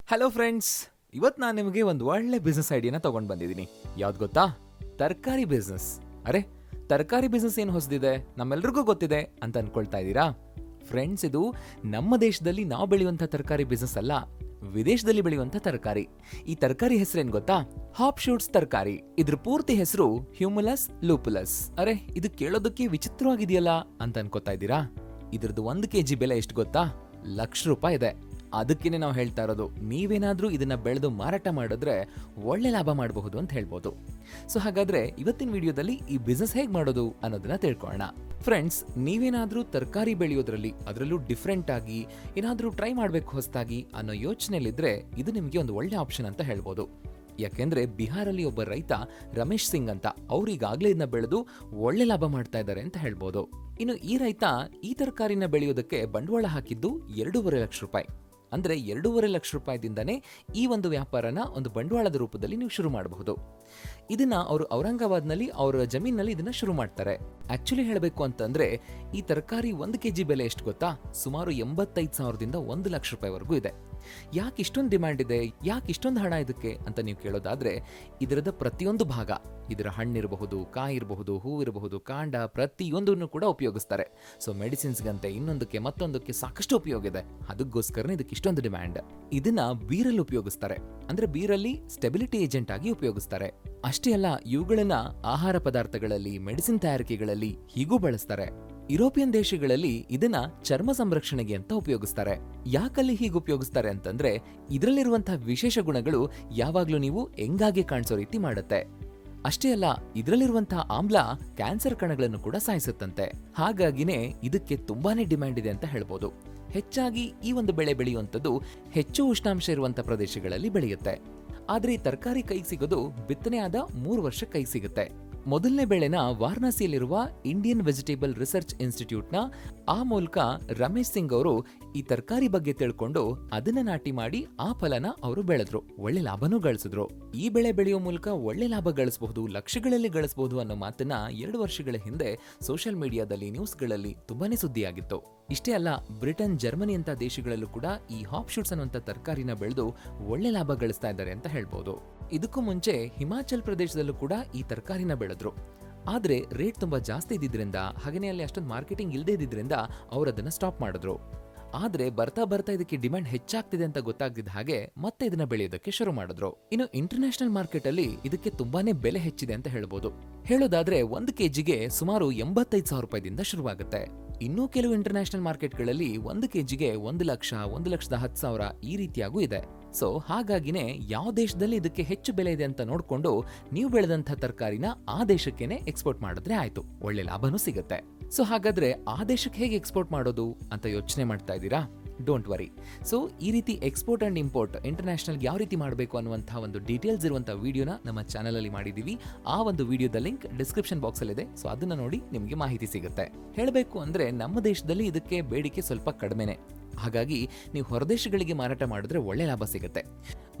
Hello friends, ಇವತ್ತು ನಾನು ನಿಮಗೆ ಒಂದು ಒಳ್ಳೆ ಬಿಸ್ನೆಸ್ ಐಡಿಯಾನ ತಗೊಂಡು ಬಂದಿದ್ದೀನಿ. ಯಾವ್ದು ಗೊತ್ತಾ? ತರಕಾರಿ ಬಿಸ್ನೆಸ್. ಅರೆ, ತರಕಾರಿ ಬಿಸ್ನೆಸ್ ಏನು ಹೊಸದಿದೆ, ನಮ್ಮೆಲ್ರಿಗೂ ಗೊತ್ತಿದೆ ಅಂತ ಅನ್ಕೊಳ್ತಾ ಇದ್ದೀರಾ? ಫ್ರೆಂಡ್ಸ್, ಇದು ನಮ್ಮ ದೇಶದಲ್ಲಿ ನಾವು ಬೆಳೆಯುವಂಥ ತರಕಾರಿ ಬಿಸ್ನೆಸ್ ಅಲ್ಲ, ವಿದೇಶದಲ್ಲಿ ಬೆಳೆಯುವಂಥ ತರಕಾರಿ. ಈ ತರಕಾರಿ ಹೆಸರೇನು ಗೊತ್ತಾ? ಹಾಪ್ ಶೂಟ್ಸ್ ತರಕಾರಿ. ಇದ್ರ ಪೂರ್ತಿ ಹೆಸರು ಹ್ಯೂಮುಲಸ್ ಲೂಪುಲಸ್. ಅರೆ, ಇದು ಕೇಳೋದಕ್ಕೆ ವಿಚಿತ್ರವಾಗಿದೆಯಲ್ಲ ಅಂತ ಅನ್ಕೋತಾ ಇದ್ದೀರಾ? ಇದ್ರದ್ದು 1 kg ಬೆಲೆ ಎಷ್ಟು ಗೊತ್ತಾ? ₹1,00,000 ಇದೆ. ಅದಕ್ಕೇನೆ ನಾವು ಹೇಳ್ತಾ ಇರೋದು, ನೀವೇನಾದ್ರೂ ಇದನ್ನ ಬೆಳೆದು ಮಾರಾಟ ಮಾಡಿದ್ರೆ ಒಳ್ಳೆ ಲಾಭ ಮಾಡಬಹುದು ಅಂತ ಹೇಳ್ಬೋದು. ಸೊ ಹಾಗಾದ್ರೆ ಇವತ್ತಿನ ವಿಡಿಯೋದಲ್ಲಿ ಈ ಬಿಸ್ನೆಸ್ ಹೇಗೆ ಮಾಡೋದು ಅನ್ನೋದನ್ನ ತಿಳ್ಕೊಳ್ಳೋಣ. ಫ್ರೆಂಡ್ಸ್, ನೀವೇನಾದ್ರೂ ತರಕಾರಿ ಬೆಳೆಯೋದ್ರಲ್ಲಿ ಅದರಲ್ಲೂ ಡಿಫ್ರೆಂಟ್ ಆಗಿ ಏನಾದ್ರೂ ಟ್ರೈ ಮಾಡಬೇಕು ಹೊಸದಾಗಿ ಅನ್ನೋ ಯೋಚನೆಯಲ್ಲಿದ್ರೆ ಇದು ನಿಮಗೆ ಒಂದು ಒಳ್ಳೆ ಆಪ್ಷನ್ ಅಂತ ಹೇಳ್ಬೋದು. ಯಾಕೆಂದ್ರೆ ಬಿಹಾರಲ್ಲಿ ಒಬ್ಬ ರೈತ ರಮೇಶ್ ಸಿಂಗ್ ಅಂತ, ಅವ್ರು ಈಗಾಗಲೇ ಇದನ್ನ ಬೆಳೆದು ಒಳ್ಳೆ ಲಾಭ ಮಾಡ್ತಾ ಇದ್ದಾರೆ ಅಂತ ಹೇಳ್ಬೋದು. ಇನ್ನು ಈ ರೈತ ಈ ತರಕಾರಿನ ಬೆಳೆಯೋದಕ್ಕೆ ಬಂಡವಾಳ ಹಾಕಿದ್ದು ₹2,50,000. ಅಂದ್ರೆ ₹2,50,000ದಿಂದನೇ ಈ ಒಂದು ವ್ಯಾಪಾರನ ಒಂದು ಬಂಡವಾಳದ ರೂಪದಲ್ಲಿ ನೀವು ಶುರು ಮಾಡಬಹುದು. ಇದನ್ನ ಅವರು ಔರಂಗಾಬಾದ್ನಲ್ಲಿ ಅವರ ಜಮೀನಲ್ಲಿ ಇದನ್ನ ಶುರು ಮಾಡ್ತಾರೆ. ಆಕ್ಚುಲಿ ಹೇಳಬೇಕು ಅಂತಂದ್ರೆ ಈ ತರಕಾರಿ 1 kg ಬೆಲೆ ಎಷ್ಟು ಗೊತ್ತಾ? ಸುಮಾರು 85,000ದಿಂದ ₹1,00,000ವರೆಗೂ ಇದೆ. ಯಾಕೆ ಇಷ್ಟೊಂದು ಡಿಮ್ಯಾಂಡ್ ಇದೆ, ಯಾಕೆ ಇಷ್ಟೊಂದು ಹಣ ಇದಕ್ಕೆ ಅಂತ ನೀವು ಕೇಳೋದಾದ್ರೆ, ಇದರದ ಪ್ರತಿಯೊಂದು ಭಾಗ, ಇದರ ಹಣ್ಣಿರಬಹುದು, ಕಾಯಿ ಇರಬಹುದು, ಹೂ ಇರಬಹುದು, ಕಾಂಡ, ಪ್ರತಿಯೊಂದನ್ನು ಕೂಡ ಉಪಯೋಗಿಸ್ತಾರೆ. ಸೊ ಮೆಡಿಸಿನ್ಸ್ಗಂತೆ ಇನ್ನೊಂದಕ್ಕೆ ಮತ್ತೊಂದಕ್ಕೆ ಸಾಕಷ್ಟು ಉಪಯೋಗ ಇದೆ. ಅದಕ್ಕೋಸ್ಕರ ಇದಕ್ಕೆ ಇಷ್ಟೊಂದು ಡಿಮ್ಯಾಂಡ್. ಇದನ್ನ ಬೀರಲ್ಲಿ ಉಪಯೋಗಿಸ್ತಾರೆ, ಅಂದ್ರೆ ಬೀರಲ್ಲಿ ಸ್ಟೆಬಿಲಿಟಿ ಏಜೆಂಟ್ ಆಗಿ ಉಪಯೋಗಿಸ್ತಾರೆ. ಅಷ್ಟೇ ಅಲ್ಲ, ಇವುಗಳನ್ನ ಆಹಾರ ಪದಾರ್ಥಗಳಲ್ಲಿ, ಮೆಡಿಸಿನ್ ತಯಾರಿಕೆಗಳಲ್ಲಿ ಹೀಗೂ ಬಳಸ್ತಾರೆ. ಯುರೋಪಿಯನ್ ದೇಶಗಳಲ್ಲಿ ಇದನ್ನ ಚರ್ಮ ಸಂರಕ್ಷಣೆಗೆ ಅಂತ ಉಪಯೋಗಿಸ್ತಾರೆ. ಯಾಕಲ್ಲಿ ಹೀಗೆ ಉಪಯೋಗಿಸ್ತಾರೆ ಅಂತಂದ್ರೆ, ಇದರಲ್ಲಿರುವಂತಹ ವಿಶೇಷ ಗುಣಗಳು ಯಾವಾಗ್ಲೂ ನೀವು ಹೆಂಗಾಗಿ ಕಾಣಿಸೋ ರೀತಿ ಮಾಡುತ್ತೆ. ಅಷ್ಟೇ ಅಲ್ಲ, ಇದರಲ್ಲಿರುವಂತಹ ಆಮ್ಲ ಕ್ಯಾನ್ಸರ್ ಕಣಗಳನ್ನು ಕೂಡ ಸಾಯಿಸುತ್ತಂತೆ. ಹಾಗಾಗಿನೇ ಇದಕ್ಕೆ ತುಂಬಾನೇ ಡಿಮ್ಯಾಂಡ್ ಇದೆ ಅಂತ ಹೇಳ್ಬೋದು. ಹೆಚ್ಚಾಗಿ ಈ ಒಂದು ಬೆಳೆ ಬೆಳೆಯುವಂಥದ್ದು ಹೆಚ್ಚು ಉಷ್ಣಾಂಶ ಇರುವಂತಹ ಪ್ರದೇಶಗಳಲ್ಲಿ ಬೆಳೆಯುತ್ತೆ. ಆದ್ರೆ ಈ ತರಕಾರಿ ಕೈಗೆ ಸಿಗೋದು ಬಿತ್ತನೆ ಆದ 3 ವರ್ಷ ಕೈಗೆ ಸಿಗುತ್ತೆ. ಮೊದಲನೇ ಬೆಳೆನ ವಾರಣಾಸಿಯಲ್ಲಿರುವ ಇಂಡಿಯನ್ ವೆಜಿಟೇಬಲ್ ರಿಸರ್ಚ್ ಇನ್ಸ್ಟಿಟ್ಯೂಟ್ನ ಆ ಮೂಲಕ ರಮೇಶ್ ಸಿಂಗ್ ಅವರು ಈ ತರಕಾರಿ ಬಗ್ಗೆ ತಿಳ್ಕೊಂಡು ಅದನ್ನ ನಾಟಿ ಮಾಡಿ ಆ ಫಲನ ಅವರು ಬೆಳೆದ್ರು, ಒಳ್ಳೆ ಲಾಭನೂ ಗಳಿಸಿದ್ರು. ಈ ಬೆಳೆ ಬೆಳೆಯೋ ಮೂಲಕ ಒಳ್ಳೆ ಲಾಭ ಗಳಿಸಬಹುದು, ಲಕ್ಷಗಳಲ್ಲಿ ಗಳಿಸಬಹುದು ಅನ್ನೋ ಮಾತನ್ನ 2 ವರ್ಷಗಳ ಹಿಂದೆ ಸೋಷಿಯಲ್ ಮೀಡಿಯಾದಲ್ಲಿ, ನ್ಯೂಸ್ಗಳಲ್ಲಿ ತುಂಬಾನೇ ಸುದ್ದಿಯಾಗಿತ್ತು. ಇಷ್ಟೇ ಅಲ್ಲ, ಬ್ರಿಟನ್, ಜರ್ಮನಿ ಅಂತ ದೇಶಗಳಲ್ಲೂ ಕೂಡ ಈ ಹಾಪ್ ಶೂಟ್ಸ್ ಅನ್ನುವಂಥ ತರಕಾರಿನ ಬೆಳೆದು ಒಳ್ಳೆ ಲಾಭ ಗಳಿಸ್ತಾ ಇದ್ದಾರೆ ಅಂತ ಹೇಳ್ಬೋದು. ಇದಕ್ಕೂ ಮುಂಚೆ ಹಿಮಾಚಲ್ ಪ್ರದೇಶದಲ್ಲೂ ಕೂಡ ಈ ತರಕಾರಿನ ಬೆಳೆದ್ರು. ಆದ್ರೆ ರೇಟ್ ತುಂಬಾ ಜಾಸ್ತಿ ಇದ್ದಿದ್ರಿಂದ, ಹಾಗೇನೆ ಅಲ್ಲಿ ಅಷ್ಟೊಂದು ಮಾರ್ಕೆಟಿಂಗ್ ಇಲ್ಲದೆ ಇದ್ದಿದ್ರಿಂದ ಅವ್ರು ಅದನ್ನ ಸ್ಟಾಪ್ ಮಾಡಿದ್ರು. ಆದ್ರೆ ಬರ್ತಾ ಬರ್ತಾ ಇದಕ್ಕೆ ಡಿಮ್ಯಾಂಡ್ ಹೆಚ್ಚಾಗ್ತಿದೆ ಅಂತ ಗೊತ್ತಾಗ್ತಿದ್ದ ಹಾಗೆ ಮತ್ತೆ ಇದನ್ನ ಬೆಳೆಯೋದಕ್ಕೆ ಶುರು ಮಾಡಿದ್ರು. ಇನ್ನು ಇಂಟರ್ನ್ಯಾಷನಲ್ ಮಾರ್ಕೆಟ್ ಅಲ್ಲಿ ಇದಕ್ಕೆ ತುಂಬಾನೇ ಬೆಲೆ ಹೆಚ್ಚಿದೆ ಅಂತ ಹೇಳ್ಬೋದು. ಹೇಳೋದಾದ್ರೆ 1 kgಗೆ ಸುಮಾರು ₹85,000ದಿಂದ ಶುರುವಾಗುತ್ತೆ. ಇನ್ನೂ ಕೆಲವು ಇಂಟರ್ನ್ಯಾಷನಲ್ ಮಾರ್ಕೆಟ್ಗಳಲ್ಲಿ 1 kgಗೆ 1,00,000, 1,10,000 ಈ ರೀತಿಯಾಗೂ ಇದೆ. ಸೊ ಹಾಗಾಗಿನೇ ಯಾವ ದೇಶದಲ್ಲಿ ಇದಕ್ಕೆ ಹೆಚ್ಚು ಬೆಲೆ ಇದೆ ಅಂತ ನೋಡ್ಕೊಂಡು ನೀವು ಬೆಳೆದಂಥ ತರಕಾರಿನ ಆ ದೇಶಕ್ಕೇನೆ ಎಕ್ಸ್ಪೋರ್ಟ್ ಮಾಡಿದ್ರೆ ಆಯ್ತು, ಒಳ್ಳೆ ಲಾಭನೂ ಸಿಗುತ್ತೆ. ಸೊ ಹಾಗಾದ್ರೆ ಆ ದೇಶಕ್ಕೆ ಹೇಗೆ ಎಕ್ಸ್ಪೋರ್ಟ್ ಮಾಡೋದು ಅಂತ ಯೋಚನೆ ಮಾಡ್ತಾ ಇದ್ದೀರಾ? Don't worry. ಸೊ ಈ ರೀತಿ ಎಕ್ಸ್ಪೋರ್ಟ್ ಅಂಡ್ ಇಂಪೋರ್ಟ್ ಇಂಟರ್ನ್ಯಾಷನಲ್ ಯಾವ ರೀತಿ ಮಾಡಬೇಕು ಅನ್ನುವಂತಹ ಒಂದು ಡೀಟೇಲ್ಸ್ ಇರುವಂತಹ ವಿಡಿಯೋನ ನಮ್ಮ ಚಾನಲ್ ಅಲ್ಲಿ ಮಾಡಿದೀವಿ. ಆ ಒಂದು ವಿಡಿಯೋದ ಲಿಂಕ್ ಡಿಸ್ಕ್ರಿಪ್ಷನ್ ಬಾಕ್ಸ್ ಅಲ್ಲಿ ಇದೆ. ಸೊ ಅದನ್ನ ನೋಡಿ ನಿಮಗೆ ಮಾಹಿತಿ ಸಿಗುತ್ತೆ. ಹೇಳಬೇಕು ಅಂದ್ರೆ ನಮ್ಮ ದೇಶದಲ್ಲಿ ಇದಕ್ಕೆ ಬೇಡಿಕೆ ಸ್ವಲ್ಪ ಕಡಿಮೆನೆ. ಹಾಗಾಗಿ ನೀವು ಹೊರದೇಶಗಳಿಗೆ ಮಾರಾಟ ಮಾಡಿದ್ರೆ ಒಳ್ಳೆ ಲಾಭ ಸಿಗುತ್ತೆ.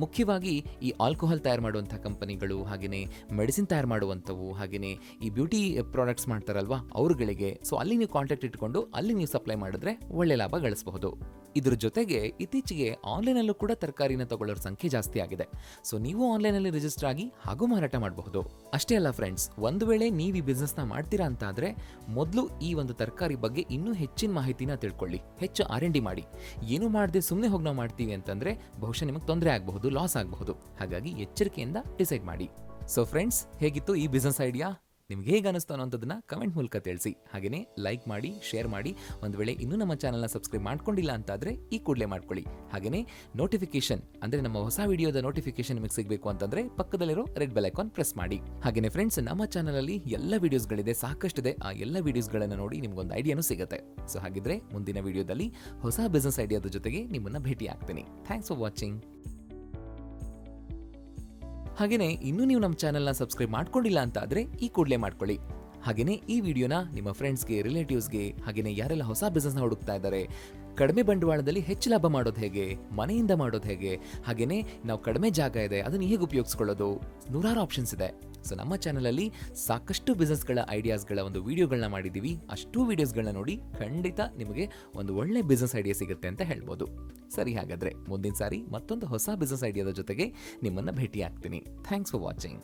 ಮುಖ್ಯವಾಗಿ ಈ ಆಲ್ಕೋಹಾಲ್ ತಯಾರು ಮಾಡುವಂತಹ ಕಂಪನಿಗಳು, ಹಾಗೆಯೇ ಮೆಡಿಸಿನ್ ತಯಾರು ಮಾಡುವಂಥವು, ಹಾಗೆಯೇ ಈ ಬ್ಯೂಟಿ ಪ್ರಾಡಕ್ಟ್ಸ್ ಮಾಡ್ತಾರಲ್ವಾ ಅವ್ರುಗಳಿಗೆ, ಸೊ ಅಲ್ಲಿ ನೀವು ಕಾಂಟ್ಯಾಕ್ಟ್ ಇಟ್ಕೊಂಡು ಅಲ್ಲಿ ನೀವು ಸಪ್ಲೈ ಮಾಡಿದ್ರೆ ಒಳ್ಳೆ ಲಾಭ ಗಳಿಸಬಹುದು. ಇದ್ರ ಜೊತೆಗೆ ಇತ್ತೀಚೆಗೆ ಆನ್ಲೈನಲ್ಲೂ ಕೂಡ ತರಕಾರಿನ ತಗೊಳ್ಳೋರ ಸಂಖ್ಯೆ ಜಾಸ್ತಿ ಆಗಿದೆ. ಸೊ ನೀವು ಆನ್ಲೈನಲ್ಲಿ ರಿಜಿಸ್ಟರ್ ಆಗಿ ಹಾಗೂ ಮಾರಾಟ ಮಾಡಬಹುದು. ಅಷ್ಟೇ ಅಲ್ಲ ಫ್ರೆಂಡ್ಸ್, ಒಂದು ವೇಳೆ ನೀವು ಈ ಬಿಸ್ನೆಸ್ನ ಮಾಡ್ತೀರಾ ಅಂತ ಆದ್ರೆ ಮೊದಲು ಈ ಒಂದು ತರಕಾರಿ ಬಗ್ಗೆ ಇನ್ನೂ ಹೆಚ್ಚಿನ ಮಾಹಿತಿನ ತಿಳ್ಕೊಳ್ಳಿ, ಹೆಚ್ಚು R&D ಮಾಡಿ. ಏನು ಮಾಡದೆ ಸುಮ್ಮನೆ ಹೋಗಿ ನಾವು ಮಾಡ್ತೀವಿ ಅಂತಂದ್ರೆ ಬಹುಶಃ ನಿಮಗೆ ತೊಂದರೆ ಆಗಬಹುದು, ಲಾಸ್ ಆಗಬಹುದು. ಹಾಗಾಗಿ ಎಚ್ಚರಿಕೆಯಿಂದ ಡಿಸೈಡ್ ಮಾಡಿ. ಸೊ ಫ್ರೆಂಡ್ಸ್, ಹೇಗಿತ್ತು ಈ ಬಿಸ್ನೆಸ್ ಐಡಿಯಾ? ನಿಮ್ಗೆ ಹೇಗೆ ಅನಿಸ್ತು ಅನ್ನೋದನ್ನ ಕಮೆಂಟ್ ಮೂಲಕ ತಿಳಿಸಿ. ಹಾಗೆಯೇ ಲೈಕ್ ಮಾಡಿ, ಶೇರ್ ಮಾಡಿ. ಒಂದು ವೇಳೆ ಇನ್ನೂ ನಮ್ಮ ಚಾನಲ್ನ ಸಬ್ಸ್ಕ್ರೈಬ್ ಮಾಡ್ಕೊಂಡಿಲ್ಲ ಅಂತಾದ್ರೆ ಈ ಕೂಡಲೇ ಮಾಡ್ಕೊಳ್ಳಿ. ಹಾಗೆಯೇ ನೋಟಿಫಿಕೇಶನ್ ಅಂದ್ರೆ ನಮ್ಮ ಹೊಸ ವಿಡಿಯೋದ ನೋಟಿಫಿಕೇಶನ್ ನಿಮಗೆ ಸಿಗಬೇಕು ಅಂತಂದ್ರೆ ಪಕ್ಕದಲ್ಲಿರೋ ರೆಡ್ ಬೆಲ್ ಐಕಾನ್ ಪ್ರೆಸ್ ಮಾಡಿ. ಹಾಗೆಯೇ ಫ್ರೆಂಡ್ಸ್, ನಮ್ಮ ಚಾನಲ್ ಅಲ್ಲಿ ಎಲ್ಲ ವಿಡಿಯೋಸ್ಗಳಿದೆ, ಸಾಕಷ್ಟಿದೆ. ಆ ಎಲ್ಲ ವಿಡಿಯೋಸ್ಗಳನ್ನ ನೋಡಿ ನಿಮ್ಗೊಂದು ಐಡಿಯಾನು ಸಿಗುತ್ತೆ. ಸೊ ಹಾಗಿದ್ರೆ ಮುಂದಿನ ವಿಡಿಯೋದಲ್ಲಿ ಹೊಸ ಬಿಸ್ನೆಸ್ ಐಡಿಯಾದ ಜೊತೆಗೆ ನಿಮ್ಮನ್ನ ಭೇಟಿ ಆಗ್ತೀನಿ. Thanks for watching. ಹಾಗೆಯೇ ಇನ್ನೂ ನೀವು ನಮ್ಮ ಚಾನಲ್ನ ಸಬ್ಸ್ಕ್ರೈಬ್ ಮಾಡ್ಕೊಂಡಿಲ್ಲ ಅಂತ ಆದ್ರೆ ಈ ಕೂಡಲೇ ಮಾಡ್ಕೊಳ್ಳಿ. ಹಾಗೆಯೇ ಈ ವಿಡಿಯೋನ ನಿಮ್ಮ ಫ್ರೆಂಡ್ಸ್ಗೆ, ರಿಲೇಟಿವ್ಸ್ಗೆ, ಹಾಗೆಯೇ ಯಾರೆಲ್ಲ ಹೊಸ ಬಿಸ್ನೆಸ್ನ ಹುಡುಕ್ತಾ ಇದ್ದಾರೆ, ಕಡಿಮೆ ಬಂಡವಾಳದಲ್ಲಿ ಹೆಚ್ಚು ಲಾಭ ಮಾಡೋದು ಹೇಗೆ, ಮನೆಯಿಂದ ಮಾಡೋದು ಹೇಗೆ, ಹಾಗೇನೆ ನಾವು ಕಡಿಮೆ ಜಾಗ ಇದೆ ಅದನ್ನು ಹೇಗೆ ಉಪಯೋಗಿಸ್ಕೊಳ್ಳೋದು, ನೂರಾರು ಆಪ್ಷನ್ಸ್ ಇದೆ. ಸೊ ನಮ್ಮ ಚಾನಲಲ್ಲಿ ಸಾಕಷ್ಟು ಬಿಸ್ನೆಸ್ಗಳ ಐಡಿಯಾಸ್ಗಳ ಒಂದು ವಿಡಿಯೋಗಳನ್ನ ಮಾಡಿದ್ದೀವಿ. ಅಷ್ಟು ವಿಡಿಯೋಸ್ಗಳನ್ನ ನೋಡಿ ಖಂಡಿತ ನಿಮಗೆ ಒಂದು ಒಳ್ಳೆ ಬಿಸ್ನೆಸ್ ಐಡಿಯಾ ಸಿಗುತ್ತೆ ಅಂತ ಹೇಳ್ಬೋದು. ಸರಿ, ಹಾಗಾದ್ರೆ ಮುಂದಿನ ಸಾರಿ ಮತ್ತೊಂದು ಹೊಸ ಬಿಸ್ನೆಸ್ ಐಡಿಯಾದ ಜೊತೆಗೆ ನಿಮ್ಮನ್ನ ಭೇಟಿ ಆಗ್ತೀನಿ. Thanks for watching.